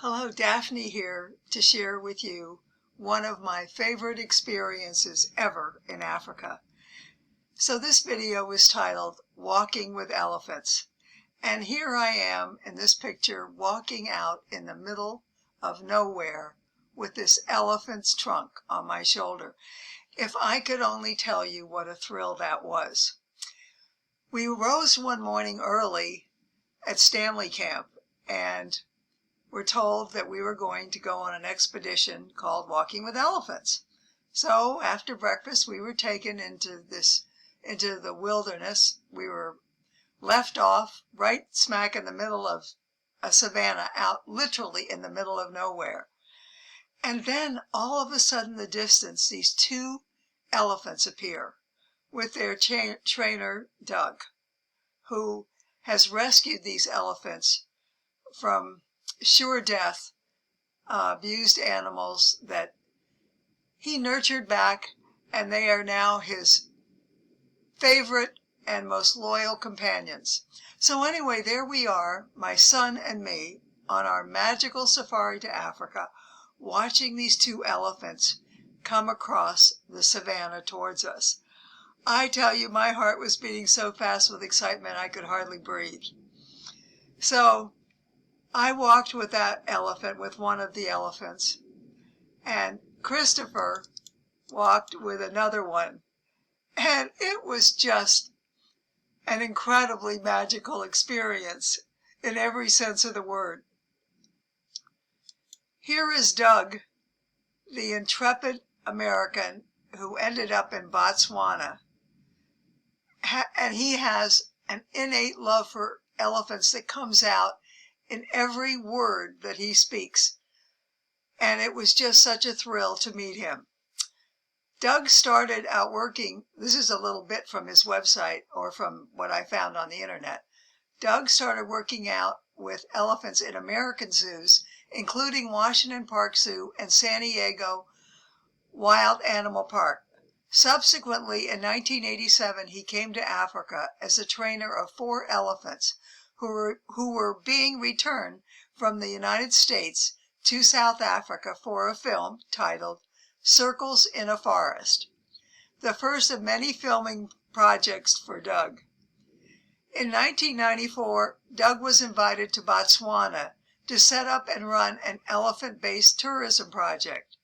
Hello, Daphne here to share with you one of my favorite experiences ever in Africa. So this video was titled Walking with Elephants. And here I am in this picture walking out in the middle of nowhere with this elephant's trunk on my shoulder. If I could only tell you what a thrill that was. We rose one morning early at Stanley Camp and were told that we were going to go on an expedition called Walking with Elephants. So after breakfast, we were taken into the wilderness. We were left off right smack in the middle of a savanna, out literally in the middle of nowhere. And then all of a sudden, in the distance, these two elephants appear with their trainer, Doug, who has rescued these elephants from sure death, abused animals that he nurtured back, and they are now his favorite and most loyal companions. So anyway, there we are, my son and me, on our magical safari to Africa, watching these two elephants come across the savannah towards us. I tell you, my heart was beating so fast with excitement I could hardly breathe. So I walked with that elephant, with one of the elephants, and Christopher walked with another one. And it was just an incredibly magical experience in every sense of the word. Here is Doug, the intrepid American who ended up in Botswana. And he has an innate love for elephants that comes out in every word that he speaks. And it was just such a thrill to meet him. Doug started out working, this is a little bit from his website or from what I found on the internet. Doug started working out with elephants in American zoos, including Washington Park Zoo and San Diego Wild Animal Park. Subsequently, in 1987, he came to Africa as a trainer of 4 elephants who were being returned from the United States to South Africa for a film titled Circles in a Forest, the first of many filming projects for Doug. In 1994, Doug was invited to Botswana to set up and run an elephant-based tourism project.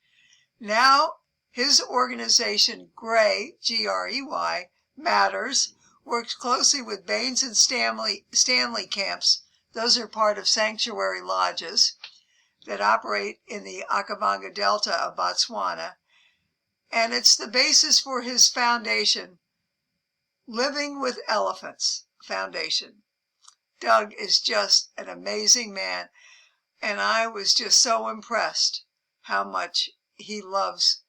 Now, his organization, GREY, G-R-E-Y, Matters, works closely with Baines and Stanley camps. Those are part of sanctuary lodges that operate in the Okavango Delta of Botswana. And it's the basis for his foundation, Living with Elephants Foundation. Doug is just an amazing man, and I was just so impressed how much he loves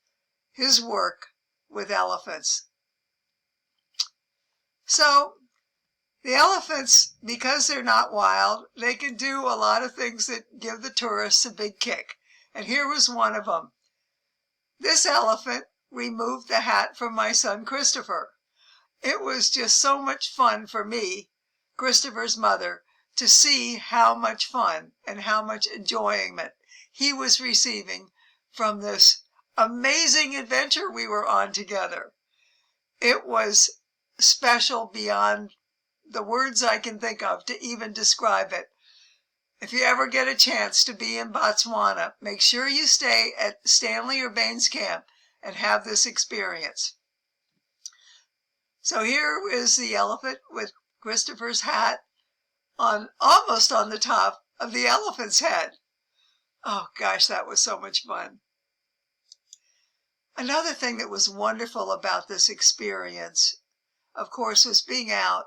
his work with elephants. So the elephants, because they're not wild, they can do a lot of things that give the tourists a big kick. And here was one of them. This elephant removed the hat from my son Christopher. It was just so much fun for me, Christopher's mother, to see how much fun and how much enjoyment he was receiving from this amazing adventure we were on together. It was special beyond the words I can think of to even describe it. If you ever get a chance to be in Botswana, make sure you stay at Stanley or Baines Camp and have this experience. So here is the elephant with Christopher's hat almost on the top of the elephant's head. Oh gosh, that was so much fun. Another thing that was wonderful about this experience, of course, was being out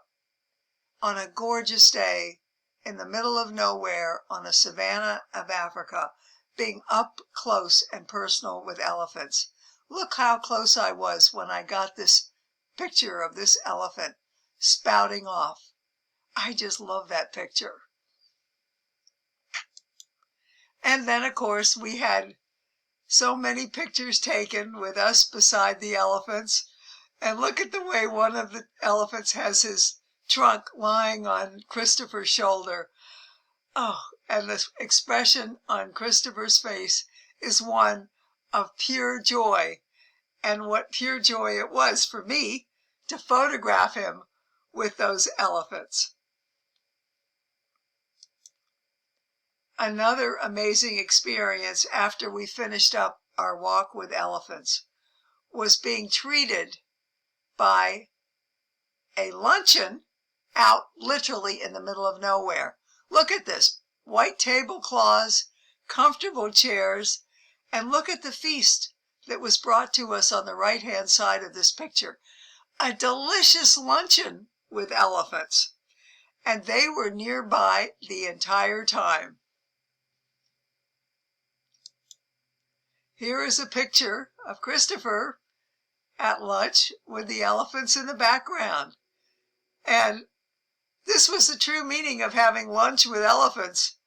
on a gorgeous day in the middle of nowhere on the savannah of Africa, being up close and personal with elephants. Look how close I was when I got this picture of this elephant spouting off. I just love that picture. And then, of course, we had so many pictures taken with us beside the elephants. And look at the way one of the elephants has his trunk lying on Christopher's shoulder. Oh, and the expression on Christopher's face is one of pure joy. And what pure joy it was for me to photograph him with those elephants. Another amazing experience after we finished up our walk with elephants was being treated by a luncheon out literally in the middle of nowhere. Look at this. White tablecloths, comfortable chairs, and look at the feast that was brought to us on the right-hand side of this picture. A delicious luncheon with elephants. And they were nearby the entire time. Here is a picture of Christopher at lunch with the elephants in the background. And this was the true meaning of having lunch with elephants,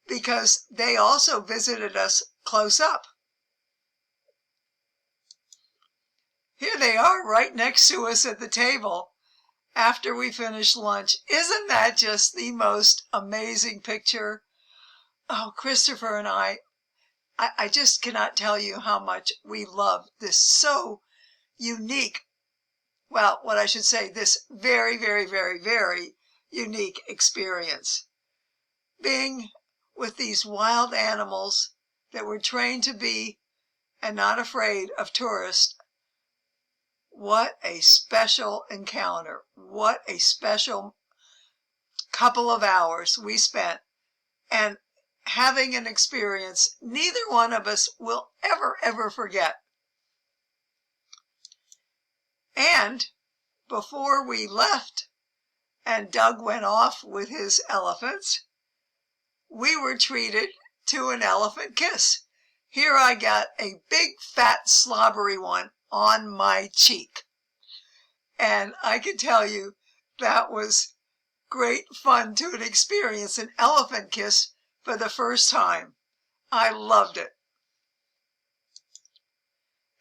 because they also visited us close up. Here they are right next to us at the table after we finished lunch. Isn't that just the most amazing picture? Oh, Christopher and I just cannot tell you how much we love this so unique, well, what I should say, this very, very, very, very unique experience. Being with these wild animals that were trained to be and not afraid of tourists. What a special encounter. What a special couple of hours we spent, and having an experience neither one of us will ever forget. And before we left and Doug went off with his elephants, we were treated to an elephant kiss. Here I got a big, fat, slobbery one on my cheek. And I can tell you that was great fun to experience an elephant kiss for the first time. I loved it.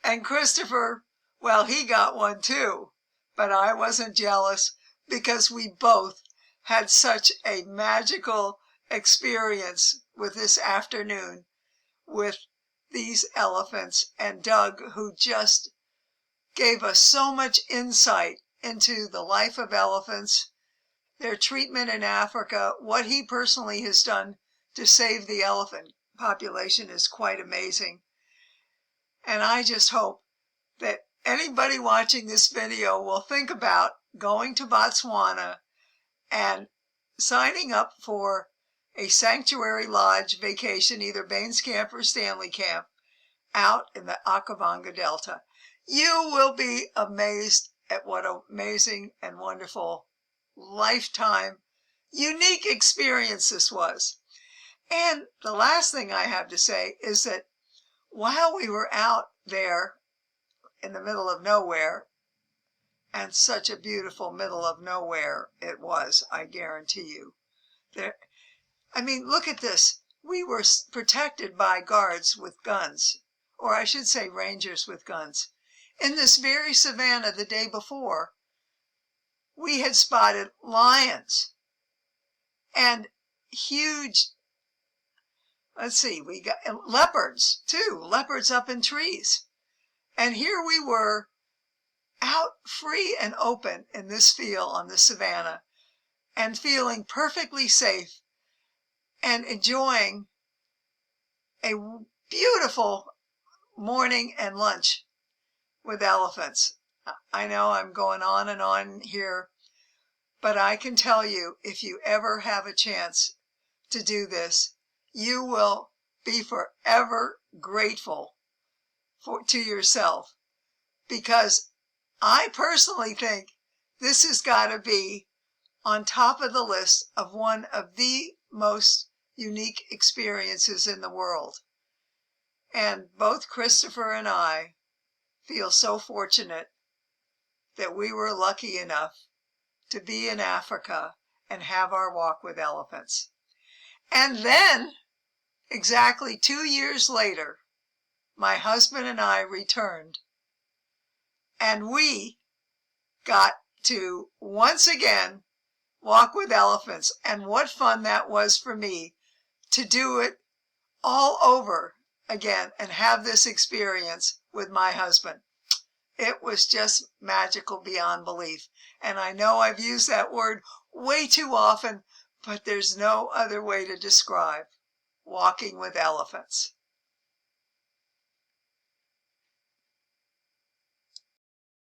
And Christopher, well, he got one too, but I wasn't jealous because we both had such a magical experience with this afternoon with these elephants, and Doug, who just gave us so much insight into the life of elephants, their treatment in Africa. What he personally has done to save the elephant population is quite amazing. And I just hope that anybody watching this video will think about going to Botswana and signing up for a sanctuary lodge vacation, either Baines Camp or Stanley Camp, out in the Okavango Delta. You will be amazed at what an amazing and wonderful lifetime, unique experience this was. And the last thing I have to say is that while we were out there in the middle of nowhere, and such a beautiful middle of nowhere it was, I guarantee you. I mean, look at this. We were protected by guards with guns, or I should say rangers with guns. In this very savanna the day before, we had spotted lions and huge, we got leopards too, leopards up in trees. And here we were out free and open in this field on the savanna and feeling perfectly safe and enjoying a beautiful morning and lunch with elephants. I know I'm going on and on here, but I can tell you, if you ever have a chance to do this, you will be forever grateful to yourself, because I personally think this has got to be on top of the list of one of the most unique experiences in the world. And both Christopher and I feel so fortunate that we were lucky enough to be in Africa and have our walk with elephants. And then, exactly 2 years later, my husband and I returned, and we got to once again walk with elephants. And what fun that was for me to do it all over again and have this experience with my husband. It was just magical beyond belief. And I know I've used that word way too often, but there's no other way to describe walking with elephants.